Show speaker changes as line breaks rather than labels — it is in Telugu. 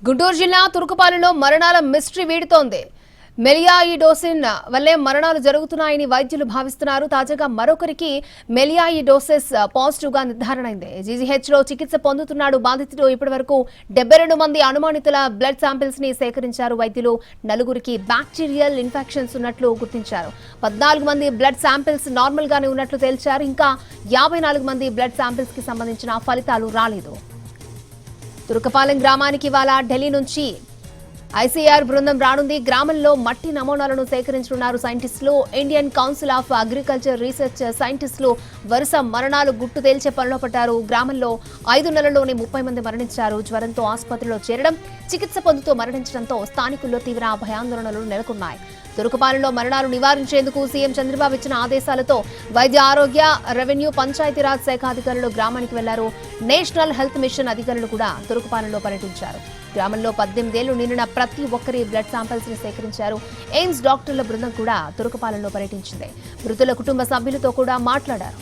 గుంటూరు జిల్లా తురుకుపాలెంలో మరణాల మిస్టరీ వీడుతోంది. మెలియాయిడోసిన్ వల్లే మరణాలు జరుగుతున్నాయని వైద్యులు భావిస్తున్నారు. తాజాగా మరొకరికి మెలియాయిడోసిస్ పాజిటివ్ గా నిర్ధారణ అయింది. జీజీహెచ్ లో చికిత్స పొందుతున్నాడు బాధితుడు. ఇప్పటివరకు 72 మంది అనుమానితుల బ్లడ్ శాంపిల్స్ ని సేకరించారు వైద్యులు. నలుగురికి బ్యాక్టీరియల్ ఇన్ఫెక్షన్స్ ఉన్నట్లు గుర్తించారు. 14 మంది బ్లడ్ శాంపిల్స్ నార్మల్ గానే ఉన్నట్లు తేల్చారు. ఇంకా 54 మంది బ్లడ్ శాంపిల్స్ కి సంబంధించిన ఫలితాలు రాలేదు. తురుకపాలెం గ్రామానికి ఇవాళ ఢిల్లీ నుంచి ఐసీఆర్ బృందం రానుంది. గ్రామంలో మట్టి నమూనాలను సేకరించనున్నారు సైంటిస్టులు. Indian council of agriculture research సైంటిస్టులు వరుస మరణాలు గుట్టు తేల్చే పనిలో పడ్డారు. గ్రామంలో 5 నెలల్లోనే 30 మంది మరణించారు. జ్వరంతో ఆసుపత్రిలో చేరడం, చికిత్స పొందుతూ మరణించడంతో స్థానికుల్లో తీవ్ర భయాందోళనలు నెలకొన్నాయి. తురుకపాలెంలో మరణాలు నివారించేందుకు సీఎం చంద్రబాబు ఇచ్చిన ఆదేశాలతో వైద్య ఆరోగ్య, రెవెన్యూ, పంచాయతీరాజ్ శాఖ అధికారులు గ్రామానికి వెళ్లారు. నేషనల్ హెల్త్ మిషన్ అధికారులు కూడా తురుకపాలెంలో పర్యటించారు. గ్రామంలో 18 ఏళ్లు నిండిన ప్రతి ఒక్కరి బ్లడ్ శాంపిల్స్ ని సేకరించారు. ఎయిమ్స్ డాక్టర్ల బృందం కూడా తురుకపాలెంలో పర్యటించింది. మృతుల కుటుంబ సభ్యులతో కూడా మాట్లాడారు.